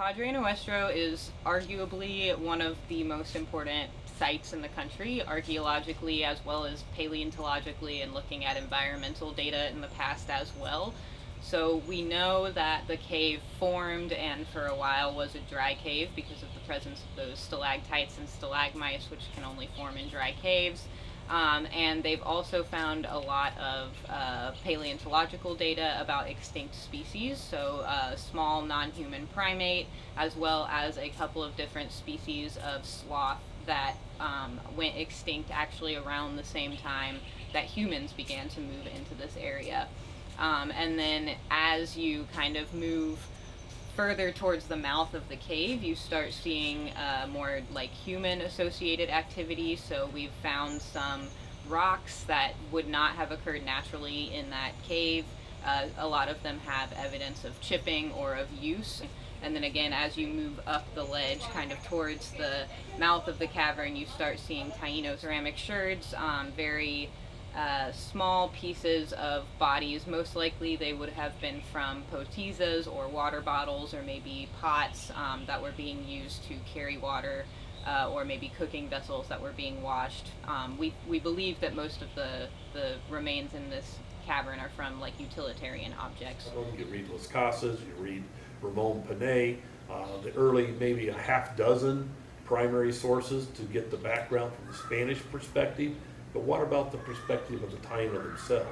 Padre Nuestro is arguably one of the most important sites in the country, archaeologically as well as paleontologically, and looking at environmental data in the past as well. So we know that the cave formed and for a while was a dry cave because of the presence of those stalactites and stalagmites, which can only form in dry caves. And they've also found a lot of paleontological data about extinct species, so small non-human primate, as well as a couple of different species of sloth that went extinct actually around the same time that humans began to move into this area. And then as you kind of move further towards the mouth of the cave, you start seeing more like human associated activity. So we've found some rocks that would not have occurred naturally in that cave. A lot of them have evidence of chipping or of use. And then again, as you move up the ledge kind of towards the mouth of the cavern, you start seeing Taino ceramic sherds, very small pieces of bodies. Most likely they would have been from potizas or water bottles, or maybe pots that were being used to carry water, or maybe cooking vessels that were being washed. We believe that most of the remains in this cavern are from like utilitarian objects. You read Las Casas, you read Ramon Panay, the early maybe a half dozen primary sources to get the background from the Spanish perspective. But what about the perspective of the Taino themselves?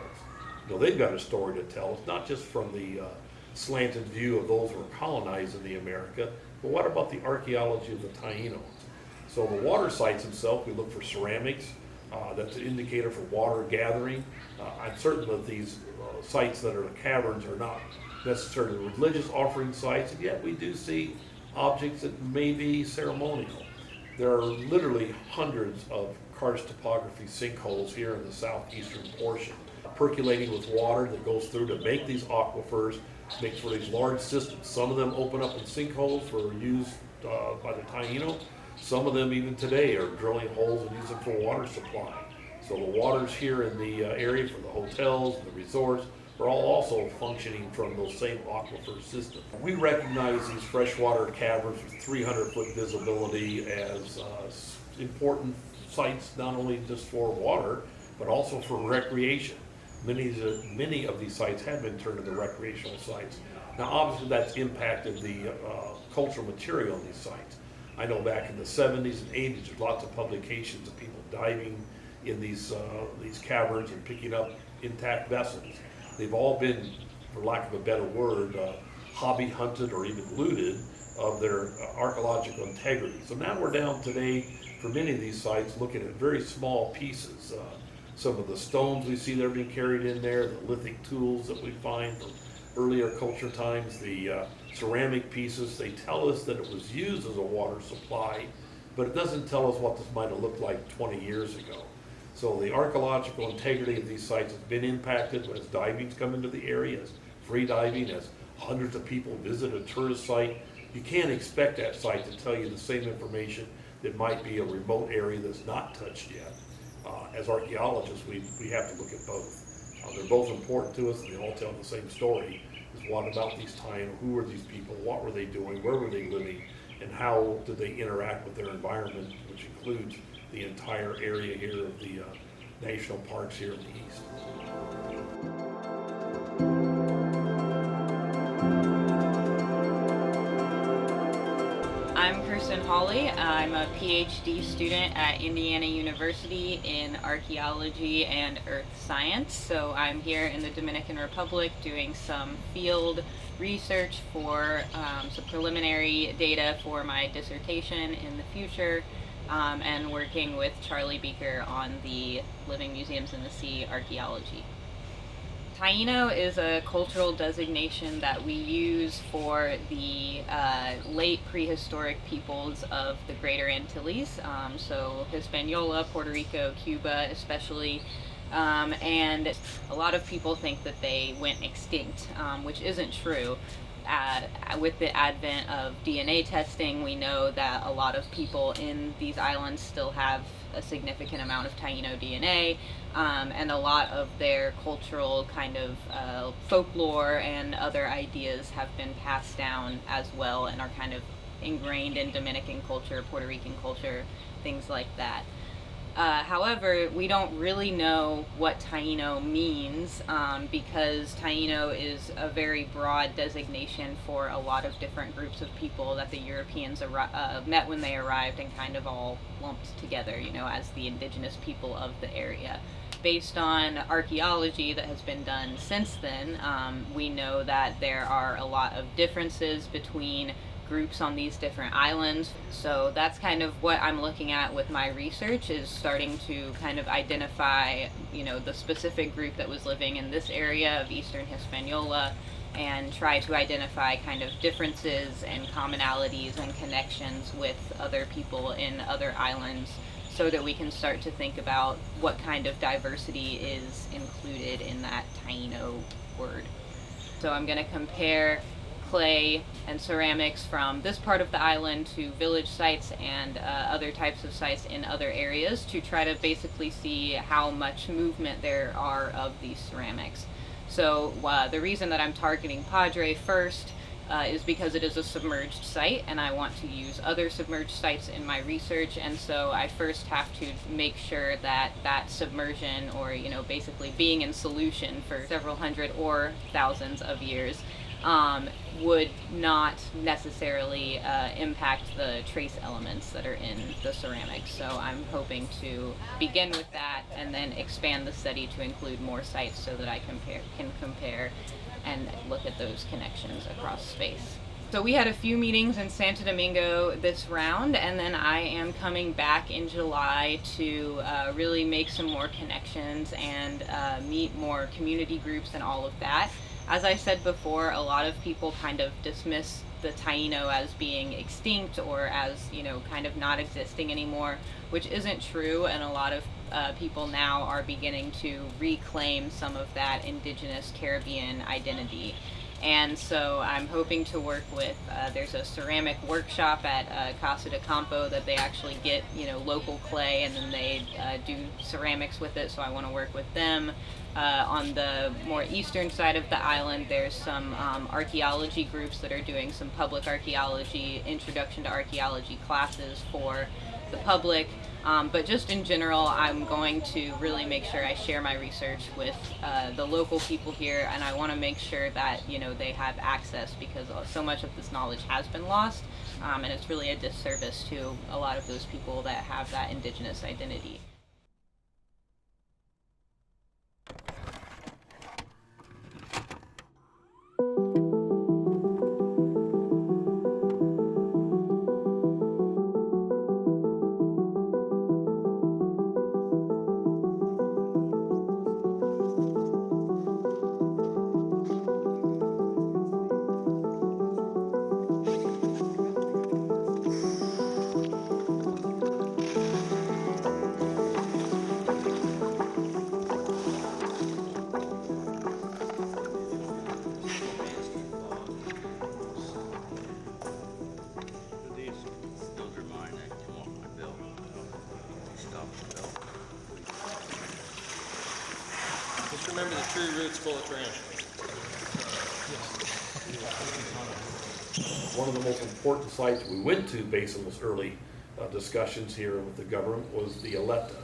You know, they've got a story to tell. It's not just from the slanted view of those who were colonizing the America, but what about the archaeology of the Tainos? So the water sites themselves, we look for ceramics. That's an indicator for water gathering. I'm certain that these sites that are the caverns are not necessarily religious offering sites, and yet we do see objects that may be ceremonial. There are literally hundreds of karst topography sinkholes here in the southeastern portion, percolating with water that goes through to make these aquifers, make for these large systems. Some of them open up in sinkholes for use by the Taino. Some of them even today are drilling holes and use them for water supply. So the waters here in the area for the hotels and the resorts are all also functioning from those same aquifer systems. We recognize these freshwater caverns with 300-foot visibility as important sites, not only just for water, but also for recreation. Many of these sites have been turned into recreational sites. Now, obviously, that's impacted the cultural material in these sites. I know back in the 70s and 80s, there's lots of publications of people diving in these caverns and picking up intact vessels. They've all been, for lack of a better word, hobby hunted or even looted of their archaeological integrity. So now we're down today for many of these sites looking at very small pieces. Some of the stones we see that are being carried in there, the lithic tools that we find from earlier culture times, the ceramic pieces, they tell us that it was used as a water supply, but it doesn't tell us what this might have looked like 20 years ago. So the archaeological integrity of these sites has been impacted as diving's come into the area, as free diving, as hundreds of people visit a tourist site. You can't expect that site to tell you the same information that might be a remote area that's not touched yet. As archaeologists, we have to look at both. They're both important to us, and they all tell the same story. Is what about these Taino? Who were these people? What were they doing? Where were they living? And how did they interact with their environment, which includes the entire area here of the national parks here in the east. I'm Kirsten Hawley. I'm a PhD student at Indiana University in archaeology and earth science. So I'm here in the Dominican Republic doing some field research for some preliminary data for my dissertation in the future, and working with Charlie Beaker on the Living Museums in the Sea archaeology. Taino is a cultural designation that we use for the late prehistoric peoples of the Greater Antilles, so Hispaniola, Puerto Rico, Cuba especially, and a lot of people think that they went extinct, which isn't true. with the advent of DNA testing, we know that a lot of people in these islands still have a significant amount of Taino DNA, and a lot of their cultural kind of folklore and other ideas have been passed down as well and are kind of ingrained in Dominican culture, Puerto Rican culture, things like that. However, we don't really know what Taino means, because Taino is a very broad designation for a lot of different groups of people that the Europeans met when they arrived and kind of all lumped together, as the indigenous people of the area. Based on archaeology that has been done since then, we know that there are a lot of differences between groups on these different islands. So that's kind of what I'm looking at with my research, is starting to kind of identify, the specific group that was living in this area of Eastern Hispaniola, and try to identify kind of differences and commonalities and connections with other people in other islands, so that we can start to think about what kind of diversity is included in that Taino word. So I'm going to compare clay and ceramics from this part of the island to village sites and other types of sites in other areas, to try to basically see how much movement there are of these ceramics. So the reason that I'm targeting Padre first is because it is a submerged site, and I want to use other submerged sites in my research, and so I first have to make sure that that submersion, or basically being in solution for several hundred or thousands of years, would not necessarily impact the trace elements that are in the ceramics. So I'm hoping to begin with that and then expand the study to include more sites, so that I can compare and look at those connections across space. So we had a few meetings in Santo Domingo this round, and then I am coming back in July to really make some more connections and meet more community groups and all of that. As I said before, a lot of people kind of dismiss the Taino as being extinct, or as, kind of not existing anymore, which isn't true, and a lot of people now are beginning to reclaim some of that indigenous Caribbean identity. And so I'm hoping to work with, there's a ceramic workshop at Casa de Campo that they actually get, local clay, and then they do ceramics with it, so I want to work with them. On the more eastern side of the island, there's some archaeology groups that are doing some public archaeology, introduction to archaeology classes for the public. But just in general, I'm going to really make sure I share my research with the local people here, and I want to make sure that they have access, because so much of this knowledge has been lost, and it's really a disservice to a lot of those people that have that indigenous identity. Just remember the tree roots full of trash. One of the most important sites we went to based on those early discussions here with the government was the Aleta.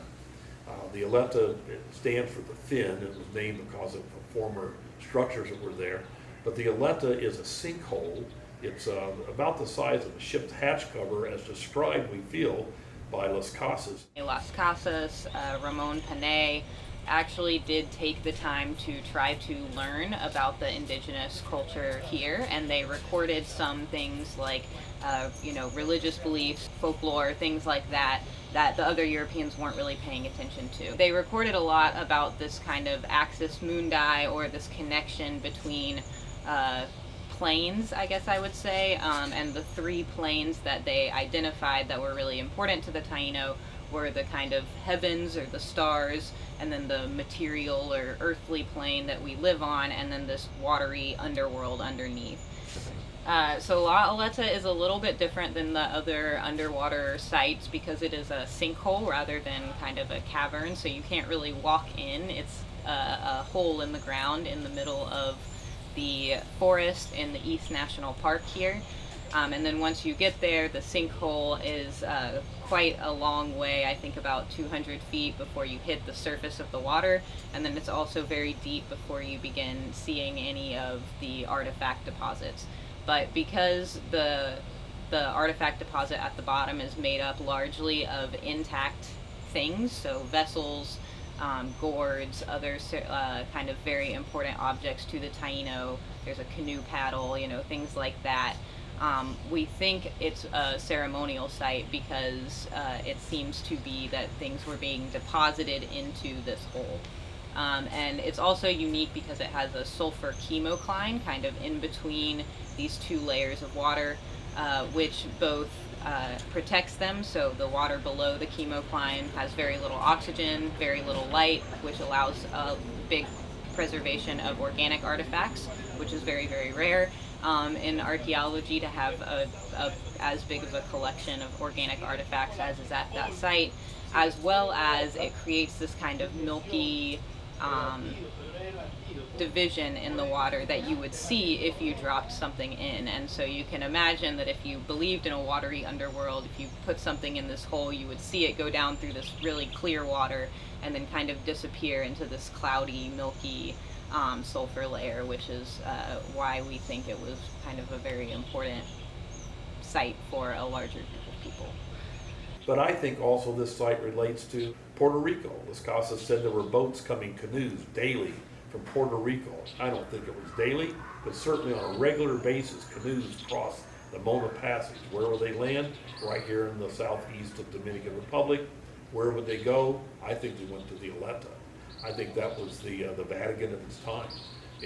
The Aleta stands for the fin. It was named because of the former structures that were there. But the Aleta is a sinkhole. It's about the size of a ship's hatch cover, as described, we feel, by Las Casas. Las Casas, Ramon Panay, actually did take the time to try to learn about the indigenous culture here, and they recorded some things like religious beliefs, folklore, things like that the other Europeans weren't really paying attention to. They recorded a lot about this kind of axis mundi, or this connection between planes, I guess I would say, and the three planes that they identified that were really important to the Taino were the kind of heavens, or the stars, and then the material or earthly plane that we live on, and then this watery underworld underneath. So La Aleta is a little bit different than the other underwater sites because it is a sinkhole rather than kind of a cavern, so you can't really walk in. It's a hole in the ground in the middle of the forest in the East National Park here. And then once you get there, the sinkhole is quite a long way, I think about 200 feet before you hit the surface of the water, and then it's also very deep before you begin seeing any of the artifact deposits. But because the artifact deposit at the bottom is made up largely of intact things, so vessels, gourds, other kind of very important objects to the Taino, there's a canoe paddle, things like that. We think it's a ceremonial site because it seems to be that things were being deposited into this hole. And it's also unique because it has a sulfur chemocline kind of in between these two layers of water, which both protects them. So the water below the chemocline has very little oxygen, very little light, which allows a big preservation of organic artifacts, which is very, very rare in archaeology to have as big of a collection of organic artifacts as is at that site, as well as it creates this kind of milky division in the water that you would see if you dropped something in. And so you can imagine that if you believed in a watery underworld, if you put something in this hole, you would see it go down through this really clear water and then kind of disappear into this cloudy, milky sulfur layer, which is why we think it was kind of a very important site for a larger group of people. But I think also this site relates to Puerto Rico. Las Casas said there were boats coming, canoes, daily from Puerto Rico. I don't think it was daily, but certainly on a regular basis, canoes cross the Mona Passage. Where would they land? Right here in the southeast of Dominican Republic. Where would they go? I think they went to the Aleta. I think that was the Vatican of its time.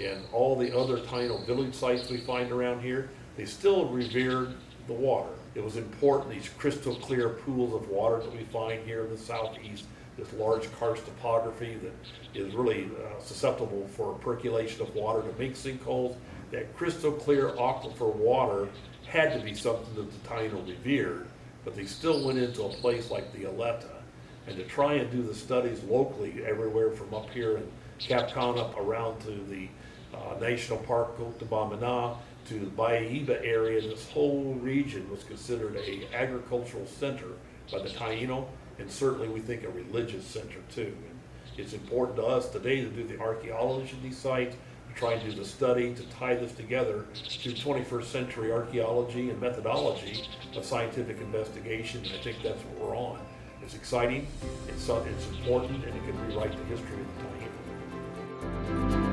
And all the other Taino village sites we find around here, they still revered the water. It was important, these crystal clear pools of water that we find here in the southeast, this large karst topography that is really susceptible for percolation of water to make sinkholes. That crystal clear aquifer water had to be something that the Taino revered, but they still went into a place like the Aleta. And to try and do the studies locally, everywhere from up here in Cap Cana up around to the National Park, Côte de Bamena, to the Bayahiba area, this whole region was considered an agricultural center by the Taino, and certainly we think a religious center too. And it's important to us today to do the archaeology of these sites, to try and do the study, to tie this together to 21st century archaeology and methodology of scientific investigation, and I think that's what we're on. It's exciting, it's important, and it can rewrite the history of the Taino.